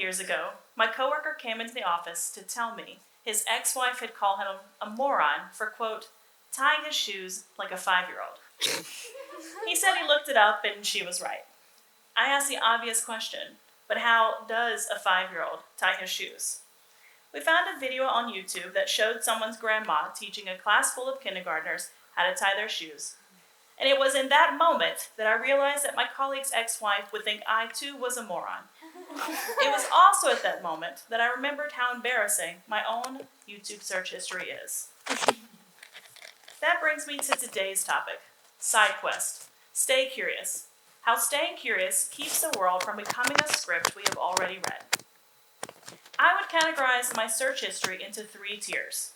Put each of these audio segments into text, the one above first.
years ago, my coworker came into the office to tell me his ex-wife had called him a moron for, quote, tying his shoes like a 5-year-old. He said he looked it up and she was right. I asked the obvious question, but how does a 5-year-old tie his shoes? We found a video on YouTube that showed someone's grandma teaching a class full of kindergartners how to tie their shoes. And it was in that moment that I realized that my colleague's ex-wife would think I too was a moron. It was also at that moment that I remembered how embarrassing my own YouTube search history is. That brings me to today's topic, side quest. Stay curious. How staying curious keeps the world from becoming a script we have already read. I would categorize my search history into 3 tiers: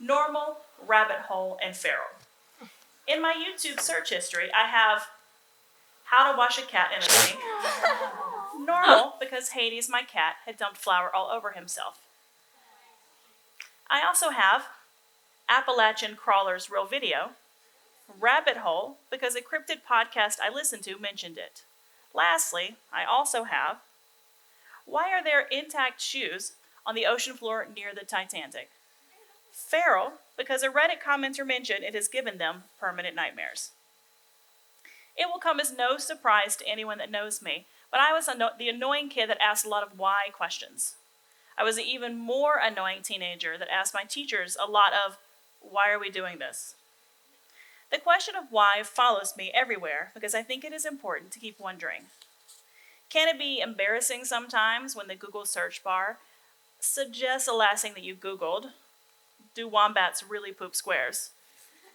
normal, rabbit hole, and feral. In my YouTube search history, I have how to wash a cat in a sink. Normal, because Hades, my cat, had dumped flour all over himself. I also have Appalachian Crawler's Real Video. Rabbit hole, because a cryptid podcast I listened to mentioned it. Lastly, I also have why are there intact shoes on the ocean floor near the Titanic? Feral, because a Reddit commenter mentioned it has given them permanent nightmares. It will come as no surprise to anyone that knows me, but I was the annoying kid that asked a lot of why questions. I was an even more annoying teenager that asked my teachers a lot of, why are we doing this? The question of why follows me everywhere because I think it is important to keep wondering. Can it be embarrassing sometimes when the Google search bar suggests the last thing that you Googled? Do wombats really poop squares?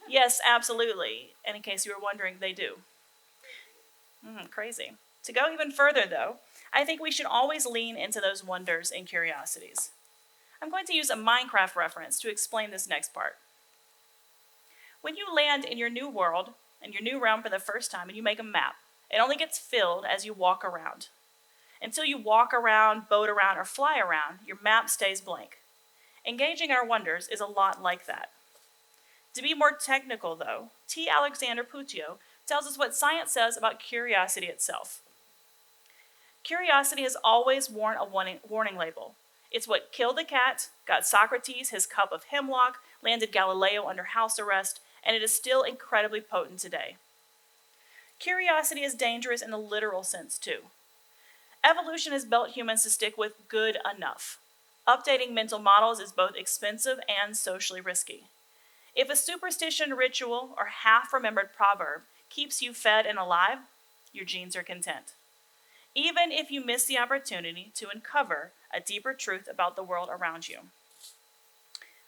Yes, absolutely. And in case you were wondering, they do. Crazy. To go even further, though, I think we should always lean into those wonders and curiosities. I'm going to use a Minecraft reference to explain this next part. When you land in your new world, in your new realm for the first time, and you make a map, it only gets filled as you walk around. Until you walk around, boat around, or fly around, your map stays blank. Engaging our wonders is a lot like that. To be more technical, though, T. Alexander Puccio tells us what science says about curiosity itself. Curiosity has always worn a warning label. It's what killed the cat, got Socrates his cup of hemlock, landed Galileo under house arrest, and it is still incredibly potent today. Curiosity is dangerous in the literal sense, too. Evolution has built humans to stick with good enough. Updating mental models is both expensive and socially risky. If a superstition, ritual, or half-remembered proverb keeps you fed and alive, your genes are content. Even if you miss the opportunity to uncover a deeper truth about the world around you.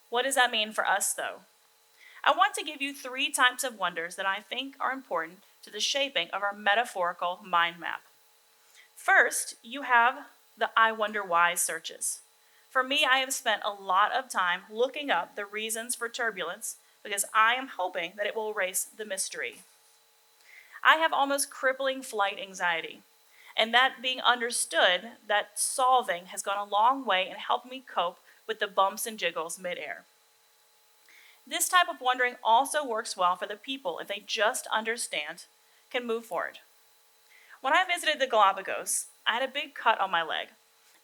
What does that mean for us, though? I want to give you 3 types of wonders that I think are important to the shaping of our metaphorical mind map. First, you have the I wonder why searches. For me, I have spent a lot of time looking up the reasons for turbulence because I am hoping that it will erase the mystery. I have almost crippling flight anxiety, and that being understood, that solving has gone a long way in helping me cope with the bumps and jiggles midair. This type of wondering also works well for the people if they just understand, can move forward. When I visited the Galapagos, I had a big cut on my leg,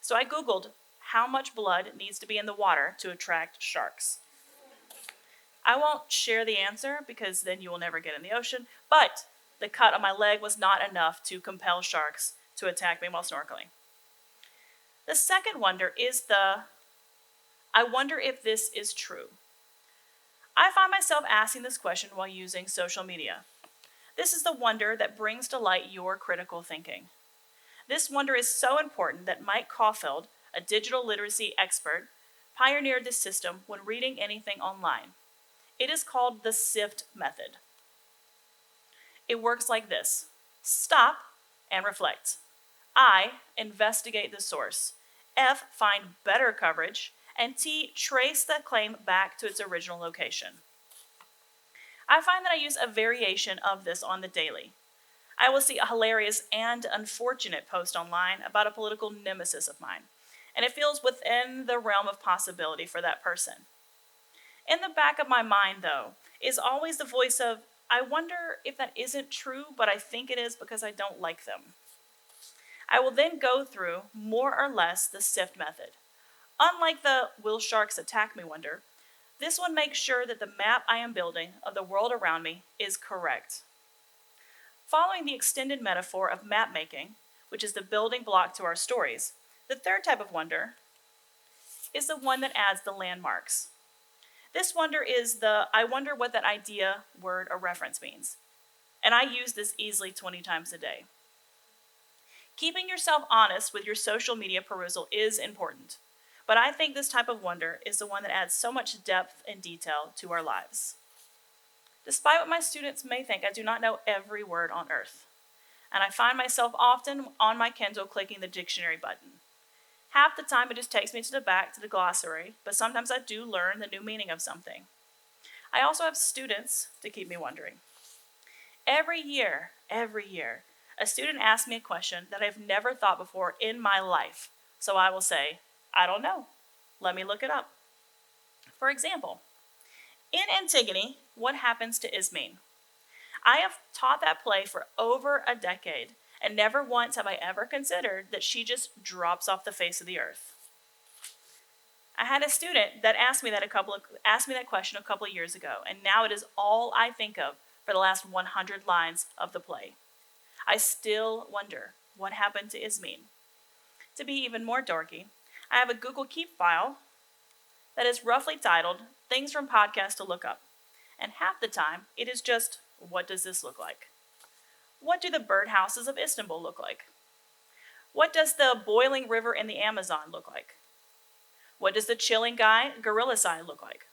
so I Googled how much blood needs to be in the water to attract sharks. I won't share the answer because then you will never get in the ocean, but the cut on my leg was not enough to compel sharks to attack me while snorkeling. The second wonder is I wonder if this is true. I find myself asking this question while using social media. This is the wonder that brings to light your critical thinking. This wonder is so important that Mike Caulfield, a digital literacy expert, pioneered this system when reading anything online. It is called the SIFT method. It works like this: stop and reflect. I, investigate the source. F, find better coverage. And T, trace the claim back to its original location. I find that I use a variation of this on the daily. I will see a hilarious and unfortunate post online about a political nemesis of mine, and it feels within the realm of possibility for that person. In the back of my mind, though, is always the voice of, I wonder if that isn't true, but I think it is because I don't like them. I will then go through, more or less, the SIFT method. Unlike the will sharks attack me wonder, this one makes sure that the map I am building of the world around me is correct. Following the extended metaphor of map making, which is the building block to our stories, the third type of wonder is the one that adds the landmarks. This wonder is the I wonder what that idea, word, or reference means. And I use this easily 20 times a day. Keeping yourself honest with your social media perusal is important, but I think this type of wonder is the one that adds so much depth and detail to our lives. Despite what my students may think, I do not know every word on earth, and I find myself often on my Kindle clicking the dictionary button. Half the time it just takes me to the back to the glossary, but sometimes I do learn the new meaning of something. I also have students to keep me wondering. Every year, a student asks me a question that I've never thought before in my life. So I will say, I don't know. Let me look it up. For example, in Antigone, what happens to Ismene? I have taught that play for over a decade, and never once have I ever considered that she just drops off the face of the earth. I had a student that asked me that question a couple of years ago, and now it is all I think of for the last 100 lines of the play. I still wonder what happened to Ismene. To be even more dorky, I have a Google Keep file that is roughly titled Things from Podcasts to Look Up. And half the time, it is just, what does this look like? What do the birdhouses of Istanbul look like? What does the boiling river in the Amazon look like? What does the chilling gorilla sign look like?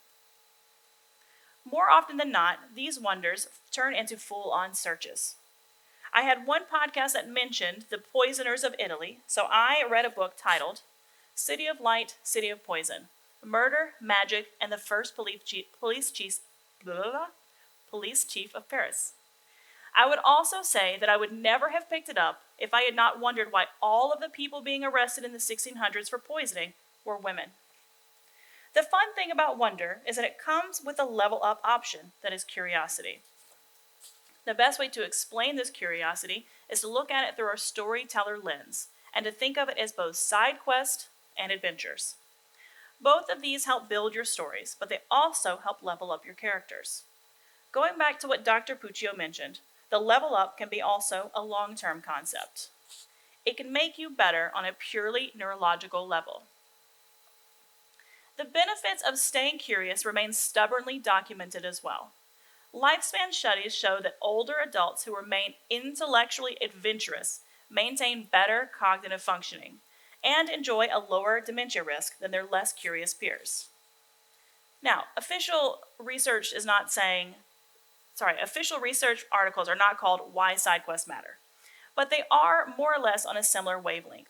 More often than not, these wonders turn into full-on searches. I had one podcast that mentioned the poisoners of Italy, so I read a book titled City of Light, City of Poison, Murder, Magic, and the First Police Chief of Paris. I would also say that I would never have picked it up if I had not wondered why all of the people being arrested in the 1600s for poisoning were women. The fun thing about wonder is that it comes with a level up option, that is curiosity. The best way to explain this curiosity is to look at it through our storyteller lens and to think of it as both side quests and adventures. Both of these help build your stories, but they also help level up your characters. Going back to what Dr. Puccio mentioned, the level up can be also a long-term concept. It can make you better on a purely neurological level. The benefits of staying curious remain stubbornly documented as well. Lifespan studies show that older adults who remain intellectually adventurous maintain better cognitive functioning and enjoy a lower dementia risk than their less curious peers. Now, official research articles are not called Why Side Quests Matter, but they are more or less on a similar wavelength.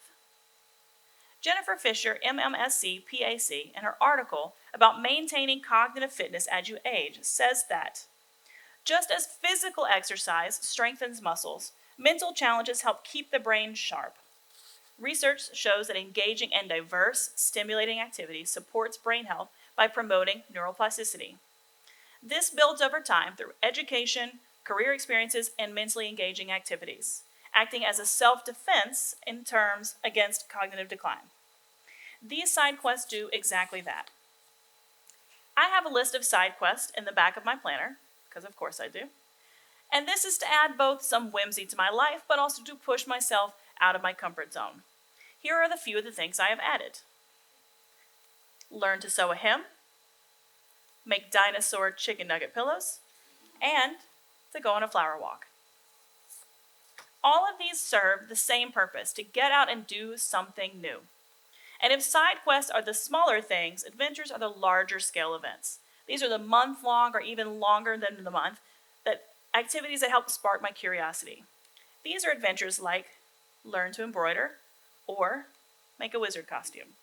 Jennifer Fisher, MMSc, PAC, in her article about maintaining cognitive fitness as you age, says that just as physical exercise strengthens muscles, mental challenges help keep the brain sharp. Research shows that engaging in diverse, stimulating activities supports brain health by promoting neuroplasticity. This builds over time through education, career experiences, and mentally engaging activities, acting as a self-defense in terms against cognitive decline. These side quests do exactly that. I have a list of side quests in the back of my planner, because of course I do. And this is to add both some whimsy to my life, but also to push myself out of my comfort zone. Here are the few of the things I have added. Learn to sew a hem, make dinosaur chicken nugget pillows, and to go on a flower walk. All of these serve the same purpose, to get out and do something new. And if side quests are the smaller things, adventures are the larger scale events. These are the month-long or even longer than the month, activities that help spark my curiosity. These are adventures like learn to embroider or make a wizard costume.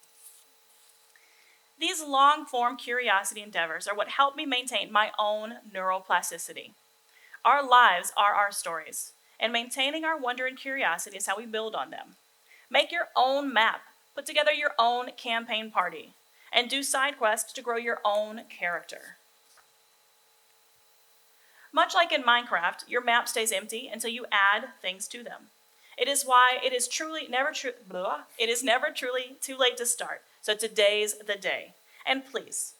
These long-form curiosity endeavors are what help me maintain my own neuroplasticity. Our lives are our stories, and maintaining our wonder and curiosity is how we build on them. Make your own map, put together your own campaign party, and do side quests to grow your own character. Much like in Minecraft, your map stays empty until you add things to them. It is why it is it is never truly too late to start. So today's the day. And please,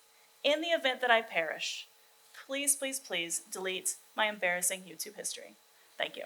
in the event that I perish, please, please, please delete my embarrassing YouTube history. Thank you.